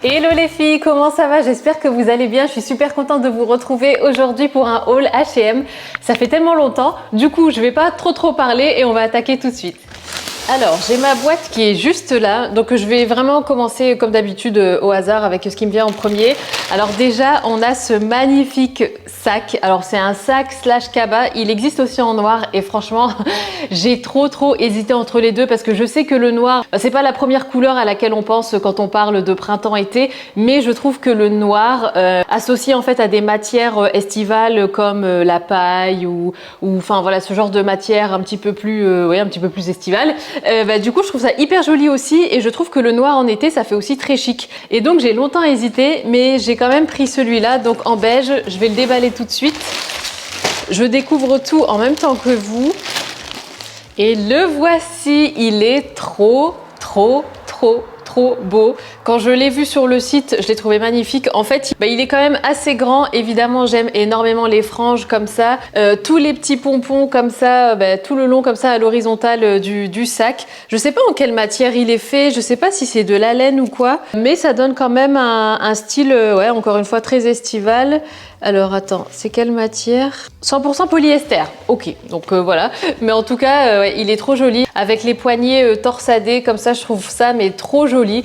Hello les filles, comment ça va? J'espère que vous allez bien. Je suis super contente de vous retrouver aujourd'hui pour un haul H&M. Ça fait tellement longtemps. Du coup, je vais pas trop parler et on va attaquer tout de suite. Alors, j'ai ma boîte qui est juste là, donc je vais vraiment commencer comme d'habitude au hasard avec ce qui me vient en premier. Alors déjà, on a ce magnifique sac. Alors c'est un sac slash cabas, il existe aussi en noir et franchement, j'ai trop hésité entre les deux parce que je sais que le noir, c'est pas la première couleur à laquelle on pense quand on parle de printemps-été, mais je trouve que le noir, associé en fait à des matières estivales comme la paille ou enfin voilà ce genre de matière un petit peu plus, un petit peu plus estivale. Du coup je trouve ça hyper joli aussi et je trouve que le noir en été ça fait aussi très chic et donc j'ai longtemps hésité mais j'ai quand même pris celui-là donc en beige. Je vais le déballer tout de suite. Je découvre tout en même temps que vous et le voici. Il est trop beau. Quand je l'ai vu sur le site, je l'ai trouvé magnifique. En fait, il est quand même assez grand. Évidemment, j'aime énormément les franges comme ça. Tous les petits pompons comme ça, tout le long comme ça à l'horizontale du sac. Je sais pas en quelle matière il est fait. Je sais pas si c'est de la laine ou quoi. Mais ça donne quand même un style, encore une fois, très estival. Alors attends, c'est quelle matière? 100% polyester, ok, donc voilà. Mais en tout cas, il est trop joli. Avec les poignets torsadés comme ça, je trouve ça mais trop joli.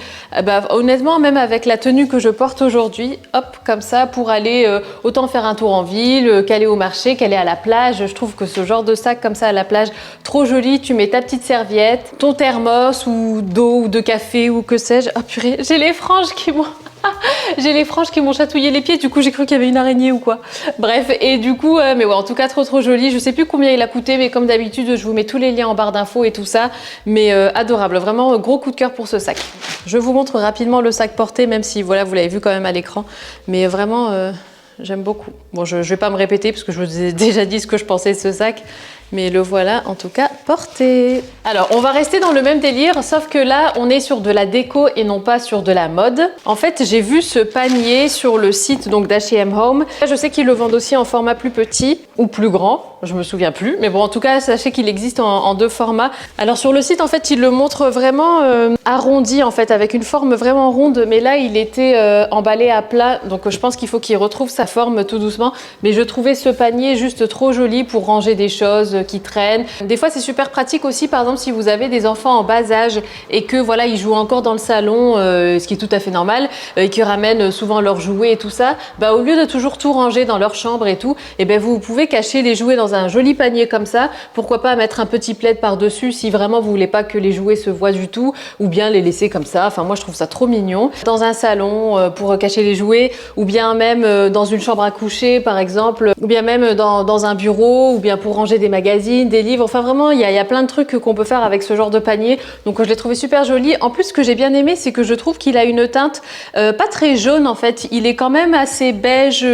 Honnêtement, même avec la tenue que je porte aujourd'hui, hop, comme ça, pour aller autant faire un tour en ville, qu'aller au marché, qu'aller à la plage. Je trouve que ce genre de sac comme ça à la plage, trop joli. Tu mets ta petite serviette, ton thermos ou d'eau ou de café ou que sais-je. Oh purée, j'ai les franges qui m'ont... J'ai les franges qui m'ont chatouillé les pieds, du coup j'ai cru qu'il y avait une araignée ou quoi. Bref, et du coup, mais ouais, en tout cas trop joli. Je sais plus combien il a coûté, mais comme d'habitude, je vous mets tous les liens en barre d'infos et tout ça. Mais adorable, vraiment gros coup de cœur pour ce sac. Je vous montre rapidement le sac porté, même si voilà, vous l'avez vu quand même à l'écran. Mais vraiment, j'aime beaucoup. Bon, je vais pas me répéter parce que je vous ai déjà dit ce que je pensais de ce sac. Mais le voilà en tout cas porté. Alors on va rester dans le même délire, sauf que là on est sur de la déco et non pas sur de la mode. En fait j'ai vu ce panier sur le site donc d'H&M Home. Je sais qu'ils le vendent aussi en format plus petit ou plus grand, je me souviens plus. Mais bon en tout cas sachez qu'il existe en deux formats. Alors sur le site en fait il le montre vraiment arrondi en fait avec une forme vraiment ronde. Mais là il était emballé à plat donc je pense qu'il faut qu'il retrouve sa forme tout doucement. Mais je trouvais ce panier juste trop joli pour ranger des choses qui traînent. Des fois c'est super pratique aussi par exemple si vous avez des enfants en bas âge et que voilà ils jouent encore dans le salon, ce qui est tout à fait normal, et qui ramènent souvent leurs jouets et tout ça, au lieu de toujours tout ranger dans leur chambre et tout, et vous pouvez cacher les jouets dans un joli panier comme ça. Pourquoi pas mettre un petit plaid par dessus si vraiment vous voulez pas que les jouets se voient du tout, ou bien les laisser comme ça. Enfin moi je trouve ça trop mignon dans un salon pour cacher les jouets, ou bien même dans une chambre à coucher par exemple, ou bien même dans un bureau, ou bien pour ranger des magazines, des livres, enfin vraiment il y a plein de trucs qu'on peut faire avec ce genre de panier. Donc je l'ai trouvé super joli. En plus ce que j'ai bien aimé c'est que je trouve qu'il a une teinte pas très jaune en fait, il est quand même assez beige,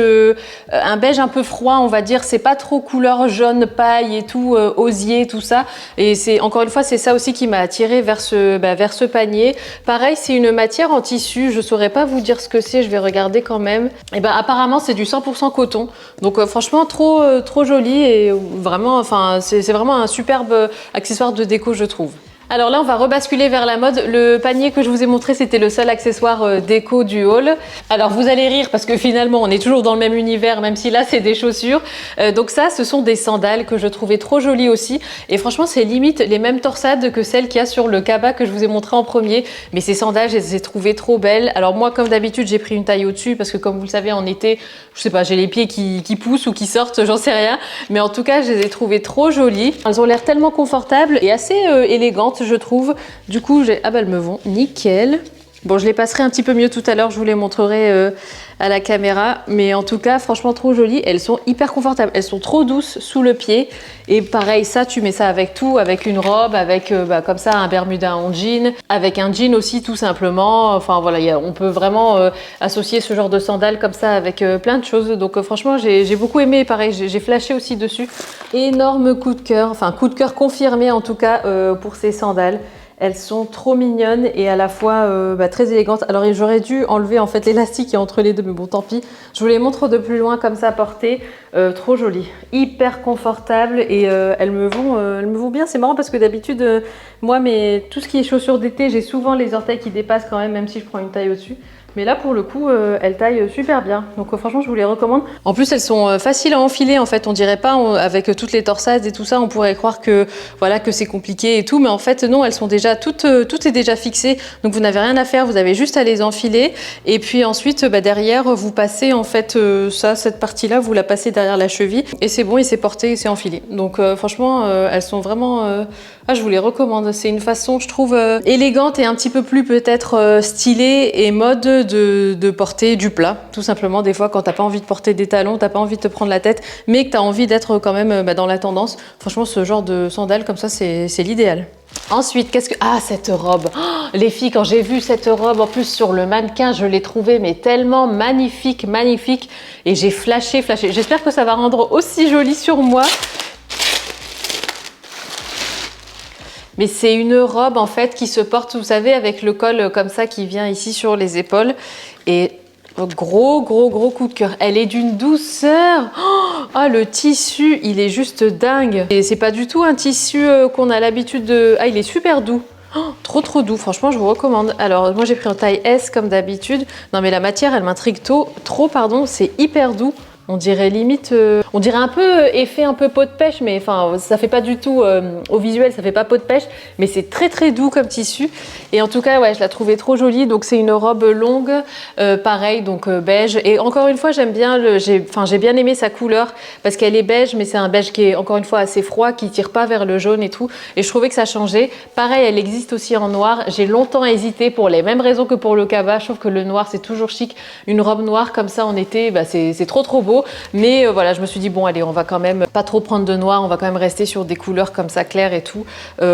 un beige un peu froid on va dire, c'est pas trop couleur jaune paille et tout, osier tout ça, et c'est encore une fois c'est ça aussi qui m'a attiré vers ce panier. Pareil c'est une matière en tissu, je saurais pas vous dire ce que c'est, je vais regarder quand même. Et apparemment c'est du 100% coton, donc franchement trop joli et vraiment enfin c'est vraiment un superbe accessoire de déco je trouve. Alors là on va rebasculer vers la mode. Le panier que je vous ai montré c'était le seul accessoire déco du haul. Alors vous allez rire parce que finalement on est toujours dans le même univers même si là c'est des chaussures. Donc ça ce sont des sandales que je trouvais trop jolies aussi et franchement c'est limite les mêmes torsades que celles qu'il y a sur le cabas que je vous ai montré en premier. Mais ces sandales je les ai trouvées trop belles. Alors moi comme d'habitude j'ai pris une taille au-dessus parce que comme vous le savez en été je sais pas, j'ai les pieds qui poussent ou qui sortent, j'en sais rien. Mais en tout cas je les ai trouvées trop jolies. Elles ont l'air tellement confortables et assez élégantes je trouve. Du coup elles me vont nickel. Bon je les passerai un petit peu mieux tout à l'heure, je vous les montrerai à la caméra, mais en tout cas franchement trop jolies. Elles sont hyper confortables, elles sont trop douces sous le pied et pareil ça tu mets ça avec tout, avec une robe, avec comme ça un bermuda en jean, avec un jean aussi tout simplement. Enfin voilà on peut vraiment associer ce genre de sandales comme ça avec plein de choses. Donc franchement j'ai beaucoup aimé, pareil j'ai flashé aussi dessus. Énorme coup de cœur, enfin coup de cœur confirmé en tout cas pour ces sandales. Elles sont trop mignonnes et à la fois très élégantes. Alors j'aurais dû enlever en fait l'élastique qui est entre les deux, mais bon tant pis. Je vous les montre de plus loin comme ça portées. Trop jolies, hyper confortables et elles me vont bien. C'est marrant parce que d'habitude, moi tout ce qui est chaussures d'été, j'ai souvent les orteils qui dépassent quand même si je prends une taille au-dessus. Mais là, pour le coup, elles taillent super bien. Donc franchement, je vous les recommande. En plus, elles sont faciles à enfiler. En fait, on dirait pas, avec toutes les torsades et tout ça, on pourrait croire que voilà que c'est compliqué et tout. Mais en fait, non, elles sont déjà toutes, tout est déjà fixé. Donc vous n'avez rien à faire. Vous avez juste à les enfiler. Et puis ensuite, derrière, vous passez en fait cette partie-là, vous la passez derrière la cheville. Et c'est bon, et c'est porté, et c'est enfilé. Donc franchement, elles sont vraiment... je vous les recommande. C'est une façon, je trouve, élégante et un petit peu plus peut-être stylée et mode de porter du plat. Tout simplement, des fois, quand t'as pas envie de porter des talons, t'as pas envie de te prendre la tête, mais que t'as envie d'être quand même dans la tendance. Franchement, ce genre de sandales comme ça, c'est l'idéal. Ensuite, qu'est-ce que... Ah, cette robe. Oh, les filles, quand j'ai vu cette robe, en plus sur le mannequin, je l'ai trouvée mais tellement magnifique, magnifique. Et j'ai flashé. J'espère que ça va rendre aussi joli sur moi. Mais c'est une robe en fait qui se porte, vous savez, avec le col comme ça qui vient ici sur les épaules. Et gros coup de cœur. Elle est d'une douceur. Oh, le tissu, il est juste dingue. Et c'est pas du tout un tissu qu'on a l'habitude de... Ah, il est super doux. Oh, trop doux, franchement je vous recommande. Alors moi j'ai pris en taille S comme d'habitude. Non mais la matière elle m'intrigue trop, c'est hyper doux. On dirait limite, on dirait un peu effet un peu peau de pêche, mais enfin ça fait pas du tout au visuel, ça fait pas peau de pêche, mais c'est très doux comme tissu. Et en tout cas ouais, je la trouvais trop jolie. Donc c'est une robe longue, pareil donc beige. Et encore une fois j'aime bien, j'ai bien aimé sa couleur parce qu'elle est beige, mais c'est un beige qui est encore une fois assez froid, qui tire pas vers le jaune et tout. Et je trouvais que ça changeait. Pareil, elle existe aussi en noir. J'ai longtemps hésité pour les mêmes raisons que pour le cabas. Je trouve que le noir c'est toujours chic. Une robe noire comme ça en été, bah, c'est trop beau. Mais voilà, je me suis dit bon allez, on va quand même pas trop prendre de noir, on va quand même rester sur des couleurs comme ça claires et tout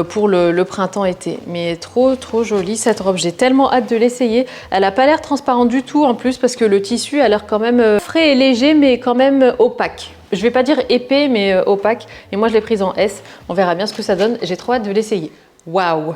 pour le printemps-été. Mais trop jolie cette robe, j'ai tellement hâte de l'essayer. Elle a pas l'air transparente du tout en plus parce que le tissu a l'air quand même frais et léger mais quand même opaque. Je vais pas dire épais mais opaque. Et moi je l'ai prise en S, on verra bien ce que ça donne. J'ai trop hâte de l'essayer. Waouh!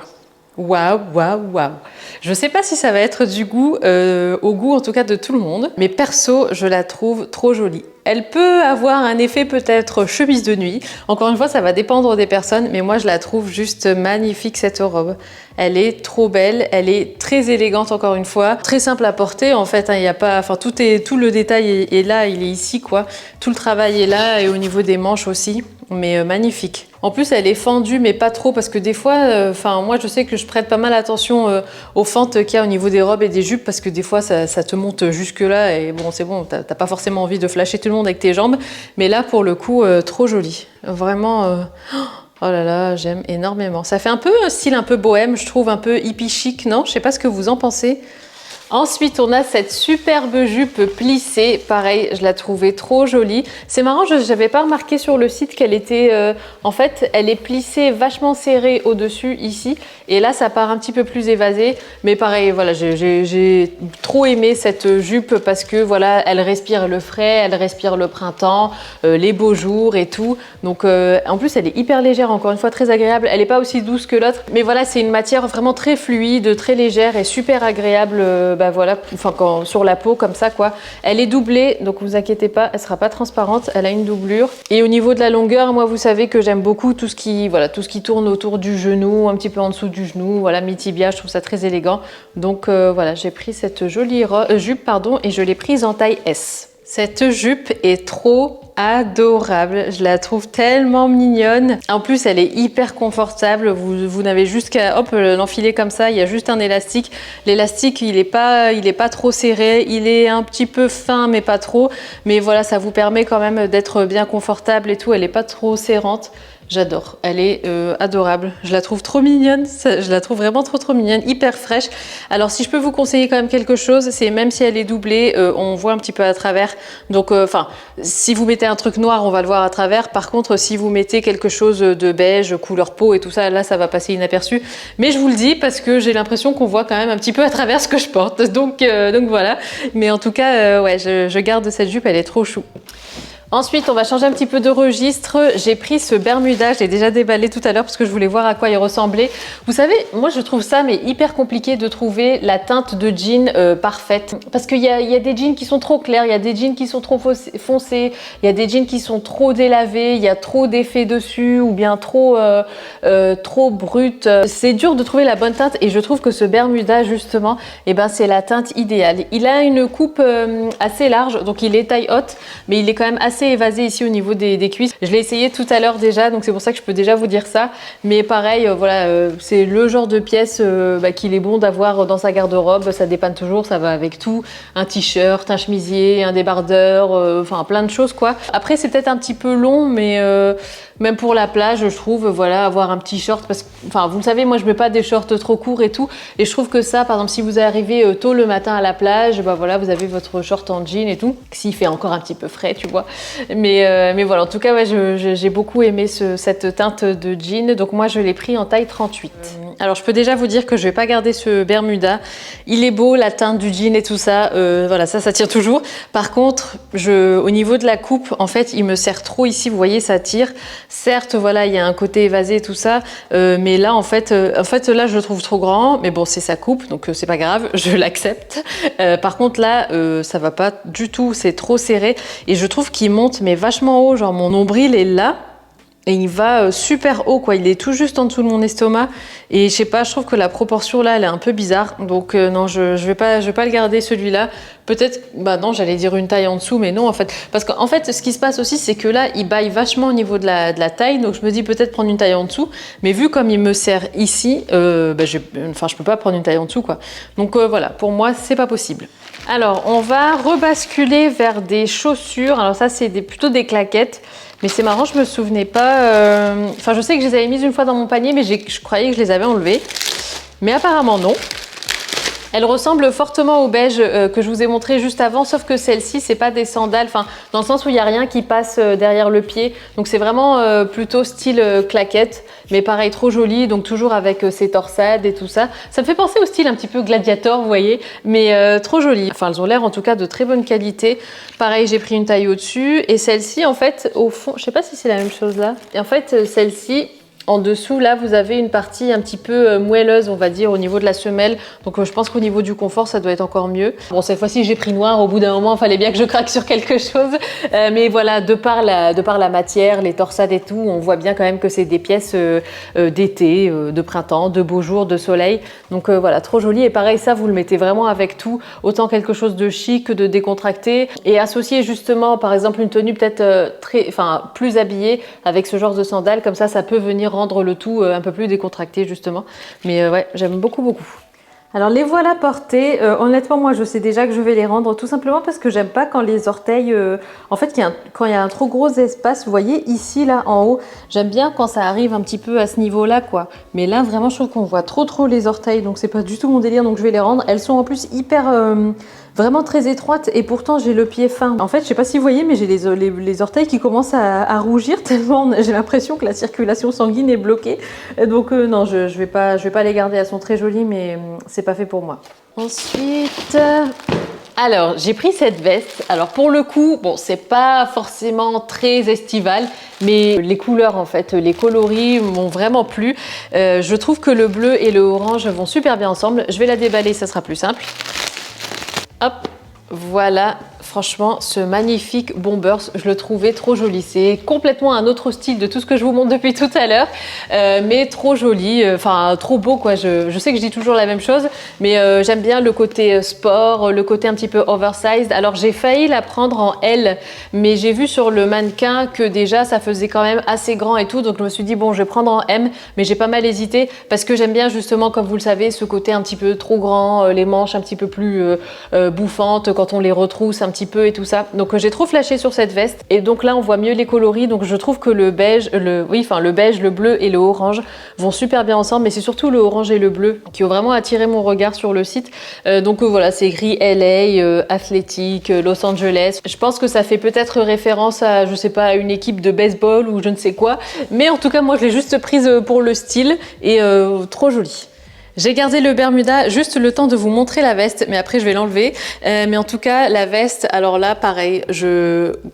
Je sais pas si ça va être du goût, au goût en tout cas de tout le monde, mais perso, je la trouve trop jolie. Elle peut avoir un effet peut-être chemise de nuit. Encore une fois, ça va dépendre des personnes, mais moi je la trouve juste magnifique cette robe. Elle est trop belle, elle est très élégante encore une fois, très simple à porter en fait. Il y a pas, enfin tout le détail est là, il est ici quoi. Tout le travail est là et au niveau des manches aussi, mais magnifique. En plus, elle est fendue, mais pas trop, parce que des fois, moi, je sais que je prête pas mal attention aux fentes qu'il y a au niveau des robes et des jupes, parce que des fois, ça te monte jusque-là, et bon, c'est bon, t'as pas forcément envie de flasher tout le monde avec tes jambes, mais là, pour le coup, trop joli. Vraiment, oh là là, j'aime énormément. Ça fait un peu un style un peu bohème, je trouve, un peu hippie chic, non? Je sais pas ce que vous en pensez. Ensuite, on a cette superbe jupe plissée. Pareil, je la trouvais trop jolie. C'est marrant, je n'avais pas remarqué sur le site qu'elle était... en fait, elle est plissée vachement serrée au-dessus, ici. Et là, ça part un petit peu plus évasé. Mais pareil, voilà, j'ai trop aimé cette jupe parce que, voilà, elle respire le frais, elle respire le printemps, les beaux jours et tout. Donc, en plus, elle est hyper légère, encore une fois, très agréable. Elle n'est pas aussi douce que l'autre. Mais voilà, c'est une matière vraiment très fluide, très légère et super agréable. Bah voilà, sur la peau comme ça quoi. Elle est doublée, donc vous inquiétez pas, elle sera pas transparente, elle a une doublure. Et au niveau de la longueur, moi vous savez que j'aime beaucoup tout ce qui tourne autour du genou, un petit peu en dessous du genou, voilà, mi-tibia, je trouve ça très élégant. Donc voilà, j'ai pris cette jolie jupe et je l'ai prise en taille S. Cette jupe est trop adorable, je la trouve tellement mignonne. En plus, elle est hyper confortable. Vous n'avez juste qu'à l'enfiler comme ça. Il y a juste un élastique. L'élastique, il est pas trop serré. Il est un petit peu fin, mais pas trop. Mais voilà, ça vous permet quand même d'être bien confortable et tout. Elle est pas trop serrante. J'adore, elle est adorable, je la trouve trop mignonne, je la trouve vraiment trop mignonne, hyper fraîche. Alors si je peux vous conseiller quand même quelque chose, c'est même si elle est doublée, on voit un petit peu à travers. Donc si vous mettez un truc noir, on va le voir à travers. Par contre, si vous mettez quelque chose de beige, couleur peau et tout ça, là ça va passer inaperçu. Mais je vous le dis parce que j'ai l'impression qu'on voit quand même un petit peu à travers ce que je porte. Donc voilà, mais en tout cas, ouais, je garde cette jupe, elle est trop chou. Ensuite, on va changer un petit peu de registre. J'ai pris ce Bermuda, je l'ai déjà déballé tout à l'heure parce que je voulais voir à quoi il ressemblait. Vous savez, moi je trouve ça mais hyper compliqué de trouver la teinte de jean parfaite. Parce qu'il y a des jeans qui sont trop clairs, il y a des jeans qui sont trop foncés, il y a des jeans qui sont trop délavés, il y a trop d'effets dessus ou bien trop brut. C'est dur de trouver la bonne teinte et je trouve que ce Bermuda justement, eh ben, c'est la teinte idéale. Il a une coupe assez large, donc il est taille haute, mais il est quand même assez évasé ici au niveau des cuisses. Je l'ai essayé tout à l'heure déjà, donc c'est pour ça que je peux déjà vous dire ça. Mais pareil, voilà, c'est le genre de pièce qu'il est bon d'avoir dans sa garde-robe. Ça dépanne toujours, ça va avec tout. Un t-shirt, un chemisier, un débardeur, enfin plein de choses quoi. Après c'est peut-être un petit peu long, mais même pour la plage, je trouve, voilà, avoir un petit short, parce que, enfin, vous le savez, moi je mets pas des shorts trop courts et tout, et je trouve que ça, par exemple, si vous arrivez tôt le matin à la plage, bah voilà, vous avez votre short en jean et tout, s'il fait encore un petit peu frais, tu vois. Mais voilà, en tout cas, ouais, j'ai beaucoup aimé cette teinte de jean, donc moi je l'ai pris en taille 38. Alors je peux déjà vous dire que je vais pas garder ce Bermuda. Il est beau, la teinte du jean et tout ça, voilà, ça tire toujours. Par contre, au niveau de la coupe, en fait, il me serre trop ici, vous voyez, ça tire. Certes, voilà, il y a un côté évasé et tout ça, mais là, en fait, là, je le trouve trop grand, mais bon, c'est sa coupe, donc c'est pas grave, je l'accepte. Par contre, là, ça va pas du tout, c'est trop serré, et je trouve qu'il monte, mais vachement haut, genre mon nombril est là, et il va super haut, quoi. Il est tout juste en dessous de mon estomac. Et je sais pas, je trouve que la proportion là, elle est un peu bizarre. Donc non, je vais pas le garder celui-là. Peut-être, bah non, j'allais dire une taille en dessous, mais non en fait. Parce qu'en fait, ce qui se passe aussi, c'est que là, il baille vachement au niveau de la taille. Donc je me dis peut-être prendre une taille en dessous. Mais vu comme il me serre ici, je peux pas prendre une taille en dessous, quoi. Donc voilà, pour moi, c'est pas possible. Alors, on va rebasculer vers des chaussures. Alors ça, c'est plutôt des claquettes. Mais c'est marrant, je me souvenais pas. Enfin, je sais que je les avais mises une fois dans mon panier, mais je croyais que je les avais enlevées. Mais apparemment, non. Elles ressemblent fortement au beige que je vous ai montré juste avant, sauf que celles-ci, c'est pas des sandales, enfin, dans le sens où il n'y a rien qui passe derrière le pied. Donc c'est vraiment plutôt style claquette, mais pareil, trop joli, donc toujours avec ses torsades et tout ça. Ça me fait penser au style un petit peu gladiator, vous voyez, mais trop joli. Enfin, elles ont l'air en tout cas de très bonne qualité. Pareil, j'ai pris une taille au-dessus, et celle-ci, en fait, au fond, je sais pas si c'est la même chose là. Et en fait, celle-ci, en dessous, là, vous avez une partie un petit peu moelleuse, on va dire, au niveau de la semelle. Donc, je pense qu'au niveau du confort, ça doit être encore mieux. Bon, cette fois-ci, j'ai pris noir. Au bout d'un moment, il fallait bien que je craque sur quelque chose. Mais voilà, de par la matière, les torsades et tout, on voit bien quand même que c'est des pièces d'été, de printemps, de beaux jours, de soleil. Donc, voilà, trop joli. Et pareil, ça, vous le mettez vraiment avec tout. Autant quelque chose de chic que de décontracté. Et associer justement, par exemple, une tenue peut-être plus habillée avec ce genre de sandales. Comme ça peut venir rendre le tout un peu plus décontracté justement, mais ouais, j'aime beaucoup. Alors les voilà portés, honnêtement moi je sais déjà que je vais les rendre tout simplement parce que j'aime pas quand les orteils, en fait quand il y a un trop gros espace, vous voyez ici là en haut, j'aime bien quand ça arrive un petit peu à ce niveau là quoi, mais là vraiment je trouve qu'on voit trop les orteils, donc c'est pas du tout mon délire, donc je vais les rendre. Elles sont en plus hyper vraiment très étroites et pourtant j'ai le pied fin. En fait, je sais pas si vous voyez, mais j'ai les orteils qui commencent à rougir tellement j'ai l'impression que la circulation sanguine est bloquée. Donc non, je vais pas les garder. Elles sont très jolies, mais c'est pas fait pour moi. Ensuite, alors j'ai pris cette veste. Alors pour le coup, bon, c'est pas forcément très estival, mais les couleurs en fait, les coloris m'ont vraiment plu. Je trouve que le bleu et le orange vont super bien ensemble. Je vais la déballer, ça sera plus simple. Hop, voilà, franchement, ce magnifique Bombers, je le trouvais trop joli. C'est complètement un autre style de tout ce que je vous montre depuis tout à l'heure, mais trop joli, enfin trop beau quoi. Je sais que je dis toujours la même chose, mais j'aime bien le côté sport, le côté un petit peu oversized. Alors j'ai failli la prendre en L, mais j'ai vu sur le mannequin que déjà ça faisait quand même assez grand et tout, donc je me suis dit bon, je vais prendre en M, mais j'ai pas mal hésité parce que j'aime bien justement, comme vous le savez, ce côté un petit peu trop grand, les manches un petit peu plus bouffantes quand on les retrousse un petit peu et tout ça. Donc j'ai trop flashé sur cette veste et donc là on voit mieux les coloris, donc je trouve que le beige, le beige, le bleu et le orange vont super bien ensemble, mais c'est surtout le orange et le bleu qui ont vraiment attiré mon regard sur le site. Donc voilà, c'est écrit LA, Athletic, Los Angeles. Je pense que ça fait peut-être référence à, je sais pas, à une équipe de baseball ou je ne sais quoi, mais en tout cas moi je l'ai juste prise pour le style et trop jolie. J'ai gardé le Bermuda juste le temps de vous montrer la veste, mais après je vais l'enlever. Mais en tout cas, la veste, alors là, pareil,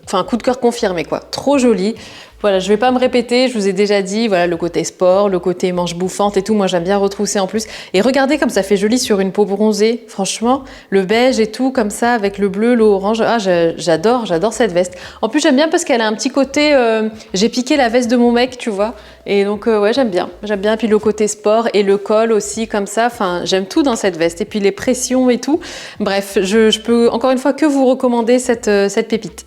enfin, coup de cœur confirmé, quoi. Trop jolie. Voilà, je vais pas me répéter, je vous ai déjà dit, voilà, le côté sport, le côté manche bouffante et tout, moi j'aime bien retrousser en plus. Et regardez comme ça fait joli sur une peau bronzée, franchement, le beige et tout, comme ça, avec le bleu, l'orange, ah, j'adore cette veste. En plus j'aime bien parce qu'elle a un petit côté, j'ai piqué la veste de mon mec, tu vois, et donc ouais, j'aime bien, puis le côté sport et le col aussi, comme ça, enfin, j'aime tout dans cette veste, et puis les pressions et tout. Bref, je peux encore une fois que vous recommander cette pépite.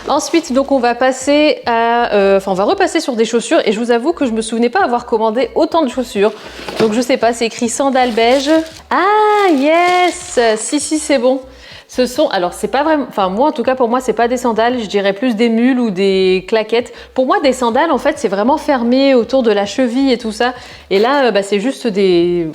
Ensuite, donc on va passer on va repasser sur des chaussures et je vous avoue que je me souvenais pas avoir commandé autant de chaussures. Donc je sais pas, c'est écrit sandales beige. Ah yes, si c'est bon. Ce sont, alors c'est pas vraiment, enfin moi en tout cas pour moi c'est pas des sandales, je dirais plus des mules ou des claquettes. Pour moi des sandales en fait c'est vraiment fermé autour de la cheville et tout ça. Et là c'est juste des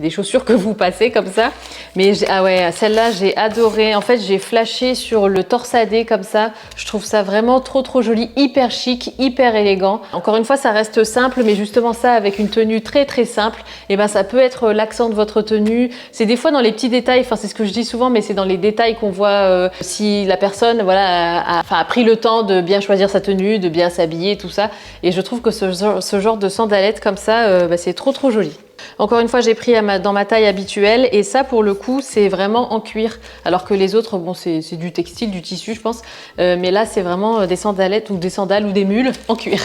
chaussures que vous passez comme ça. Mais ah ouais, celle-là j'ai adoré. En fait j'ai flashé sur le torsadé comme ça. Je trouve ça vraiment trop joli, hyper chic, hyper élégant. Encore une fois ça reste simple, mais justement ça avec une tenue très simple, et ben ça peut être l'accent de votre tenue. C'est des fois dans les petits détails, enfin c'est ce que je dis souvent, mais c'est dans les détails qu'on voit si la personne voilà, a pris le temps de bien choisir sa tenue, de bien s'habiller, tout ça. Et je trouve que ce genre de sandalettes comme ça, c'est trop joli. Encore une fois, j'ai pris dans ma taille habituelle et ça, pour le coup, c'est vraiment en cuir. Alors que les autres, bon, c'est du textile, du tissu, je pense. Mais là, c'est vraiment des sandalettes ou des sandales ou des mules en cuir.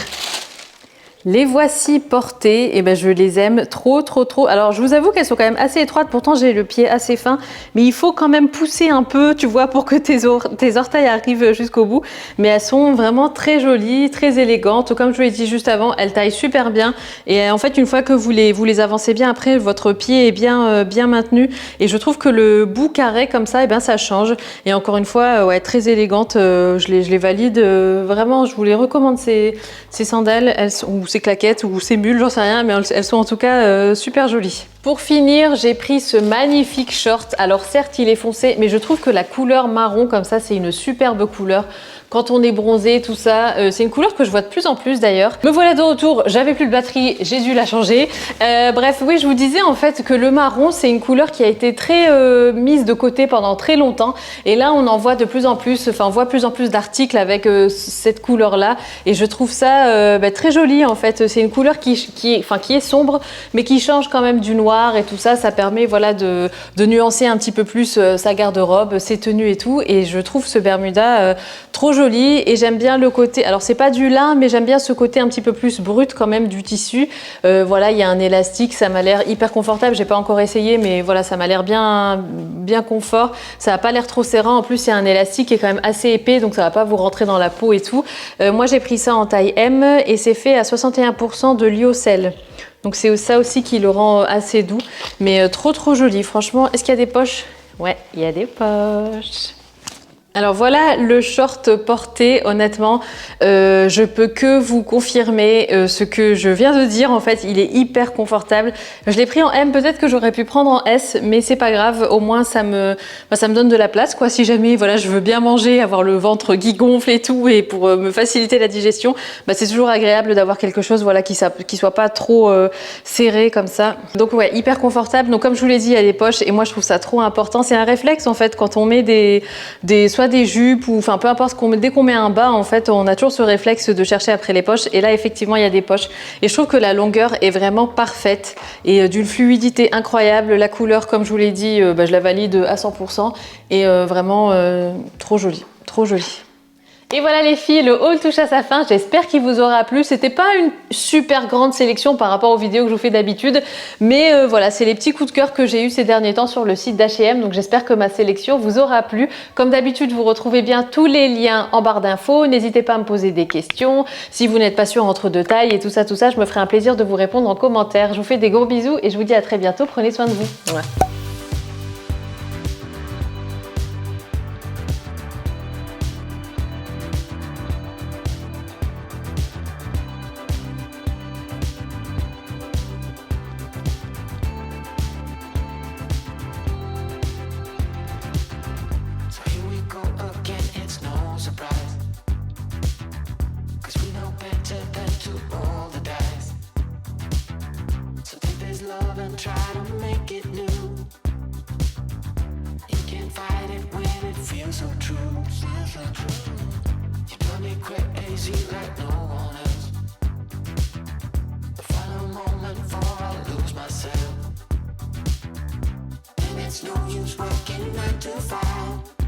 Les voici portées, et ben je les aime trop. Alors je vous avoue qu'elles sont quand même assez étroites, pourtant j'ai le pied assez fin, mais il faut quand même pousser un peu, tu vois, pour que tes orteils arrivent jusqu'au bout. Mais elles sont vraiment très jolies, très élégantes. Comme je vous l'ai dit juste avant, elles taillent super bien. Et en fait, une fois que vous les avancez bien, après votre pied est bien maintenu. Et je trouve que le bout carré comme ça, et ben ça change. Et encore une fois, ouais, très élégante. Je les valide. Vraiment, je vous les recommande ces sandales. Elles sont ces claquettes ou ces mules, j'en sais rien, mais elles sont en tout cas super jolies. Pour finir, j'ai pris ce magnifique short. Alors certes, il est foncé, mais je trouve que la couleur marron comme ça, c'est une superbe couleur. Quand on est bronzé, tout ça, c'est une couleur que je vois de plus en plus d'ailleurs. Me voilà de retour, j'avais plus de batterie, j'ai dû la changer. Bref, oui, je vous disais en fait que le marron, c'est une couleur qui a été très mise de côté pendant très longtemps. Et là, on en voit de plus en plus, enfin, on voit de plus en plus d'articles avec cette couleur-là. Et je trouve ça très joli en fait. C'est une couleur qui est sombre, mais qui change quand même du noir et tout ça. Ça permet voilà, de nuancer un petit peu plus sa garde-robe, ses tenues et tout. Et je trouve ce Bermuda trop joli et j'aime bien le côté, alors c'est pas du lin, mais j'aime bien ce côté un petit peu plus brut quand même du tissu. Voilà, il y a un élastique, ça m'a l'air hyper confortable. J'ai pas encore essayé, mais voilà, ça m'a l'air bien confort. Ça a pas l'air trop serrant. En plus, il y a un élastique qui est quand même assez épais, donc ça va pas vous rentrer dans la peau et tout. Moi, j'ai pris ça en taille M et c'est fait à 61% de lyocell. Donc c'est ça aussi qui le rend assez doux, mais trop joli. Franchement, est-ce qu'il y a des poches? Ouais, il y a des poches. Alors voilà le short porté, honnêtement, je peux que vous confirmer ce que je viens de dire. En fait, il est hyper confortable. Je l'ai pris en M, peut-être que j'aurais pu prendre en S, mais c'est pas grave. Au moins, ça me donne de la place, quoi. Si jamais, voilà, je veux bien manger, avoir le ventre qui gonfle et tout, et pour me faciliter la digestion, c'est toujours agréable d'avoir quelque chose, voilà, qui soit pas trop serré comme ça. Donc ouais, hyper confortable. Donc comme je vous l'ai dit, il y a des poches, et moi je trouve ça trop important. C'est un réflexe en fait quand on met soit des jupes ou enfin peu importe dès qu'on met un bas en fait on a toujours ce réflexe de chercher après les poches et là effectivement il y a des poches et je trouve que la longueur est vraiment parfaite et d'une fluidité incroyable. La couleur comme je vous l'ai dit je la valide à 100% et vraiment trop jolie. Et voilà les filles, le haul touche à sa fin, j'espère qu'il vous aura plu. C'était pas une super grande sélection par rapport aux vidéos que je vous fais d'habitude, mais voilà, c'est les petits coups de cœur que j'ai eu ces derniers temps sur le site d'H&M, donc j'espère que ma sélection vous aura plu. Comme d'habitude, vous retrouvez bien tous les liens en barre d'infos, n'hésitez pas à me poser des questions, si vous n'êtes pas sûr entre deux tailles et tout ça, je me ferai un plaisir de vous répondre en commentaire. Je vous fais des gros bisous et je vous dis à très bientôt, prenez soin de vous. Ouais. Love and try to easy like no one else. The final moment before I lose myself. And it's no use working 9 to 5.